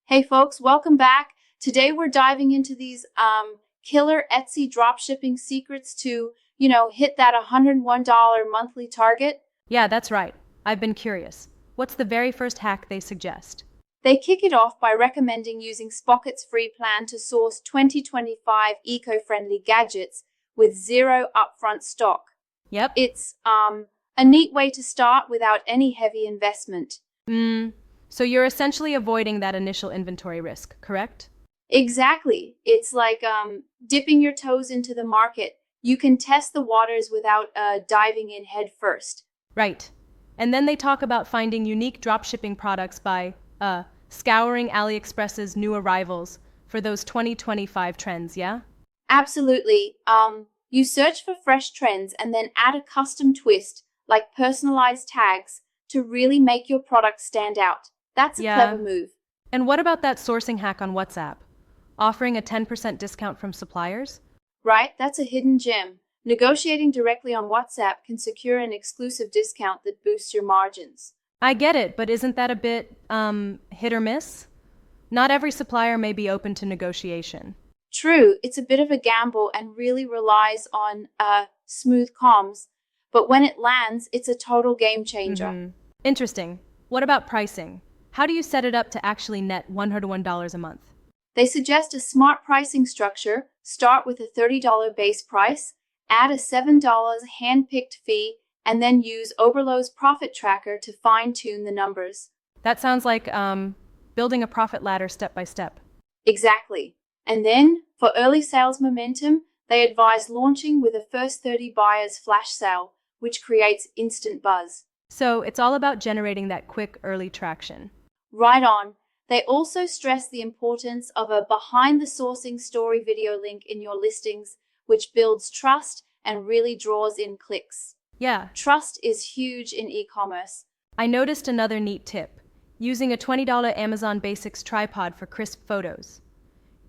Hey folks, welcome back. Today we're diving into these killer Etsy dropshipping secrets to, hit that $101 monthly target. Yeah, that's right. I've been curious. What's the very first hack they suggest? They kick it off by recommending using Spocket's free plan to source 2025 eco-friendly gadgets with zero upfront stock. Yep. It's a neat way to start without any heavy investment. So you're essentially avoiding that initial inventory risk, correct? Exactly. It's like dipping your toes into the market. You can test the waters without diving in head first. Right. And then they talk about finding unique dropshipping products by scouring AliExpress's new arrivals for those 2025 trends, yeah? Absolutely. You search for fresh trends and then add a custom twist, like personalized tags, to really make your product stand out. That's a clever Yeah. move, And what about that sourcing hack on WhatsApp? Offering a 10% discount from suppliers? right? That's a hidden gem. Negotiating directly on WhatsApp can secure an exclusive discount that boosts your margins. I get it, but isn't that a bit, hit or miss? Not every supplier may be open to negotiation. True, it's a bit of a gamble and really relies on smooth comms, but when it lands, it's a total game changer. Interesting. What about pricing? How do you set it up to actually net $101 a month? They suggest a smart pricing structure. Start with a $30 base price, add a $7 hand-picked fee, and then use Oberlo's profit tracker to fine-tune the numbers. That sounds like building a profit ladder step by step. Exactly. And then, for early sales momentum, they advise launching with a first 30 buyers flash sale, which creates instant buzz. So it's all about generating that quick early traction. Right on. They also stress the importance of a behind the sourcing story video link in your listings, which builds trust and really draws in clicks. Yeah, Trust is huge in e-commerce. I noticed another neat tip using a $20 Amazon Basics tripod for crisp photos.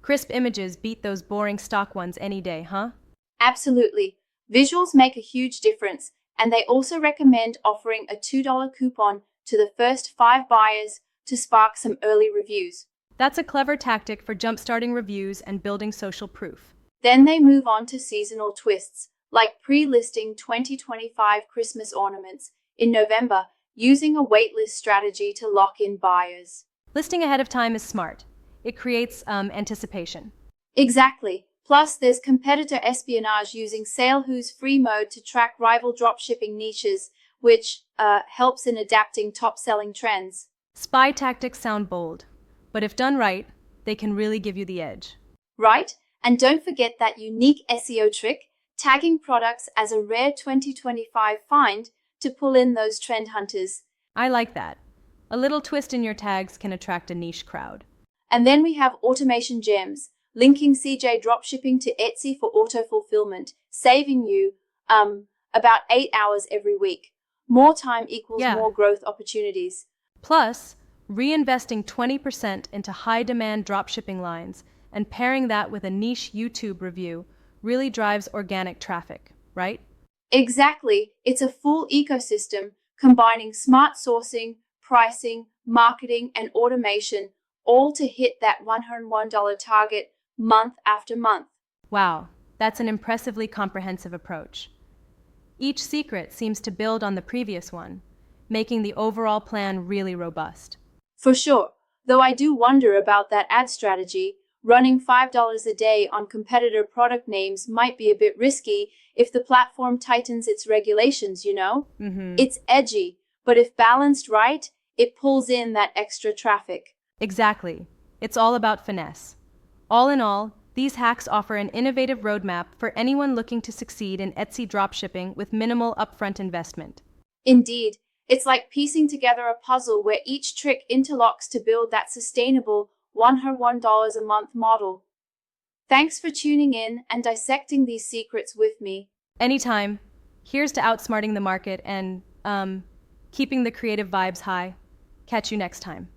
Crisp images beat those boring stock ones any day, huh? Absolutely. Visuals make a huge difference, and they also recommend offering a $2 coupon to the first 5 buyers to spark some early reviews. That's a clever tactic for jumpstarting reviews and building social proof. Then they move on to seasonal twists, like pre-listing 2025 Christmas ornaments in November using a waitlist strategy to lock in buyers. Listing ahead of time is smart. It creates anticipation. Exactly. Plus, there's competitor espionage using SaleWho's free mode to track rival dropshipping niches, which helps in adapting top-selling trends. Spy tactics sound bold, but if done right, they can really give you the edge. Right? And don't forget that unique SEO trick, tagging products as a rare 2025 find to pull in those trend hunters. I like that. A little twist in your tags can attract a niche crowd. And then we have automation gems, linking CJ dropshipping to Etsy for auto fulfillment, saving you about 8 hours every week. More time equals Yeah. more growth opportunities. Plus, reinvesting 20% into high demand dropshipping lines and pairing that with a niche YouTube review really drives organic traffic, right? Exactly. It's a full ecosystem combining smart sourcing, pricing, marketing, and automation, all to hit that $101 target month after month. Wow, that's an impressively comprehensive approach. Each secret seems to build on the previous one, making the overall plan really robust. For sure. Though I do wonder about that ad strategy. Running $5 a day on competitor product names might be a bit risky if the platform tightens its regulations, you know? It's edgy, but if balanced right, it pulls in that extra traffic. Exactly. It's all about finesse. All in all, these hacks offer an innovative roadmap for anyone looking to succeed in Etsy dropshipping with minimal upfront investment. Indeed, it's like piecing together a puzzle where each trick interlocks to build that sustainable $101 a month model. Thanks for tuning in and dissecting these secrets with me. Anytime. Here's to outsmarting the market and, keeping the creative vibes high. Catch you next time.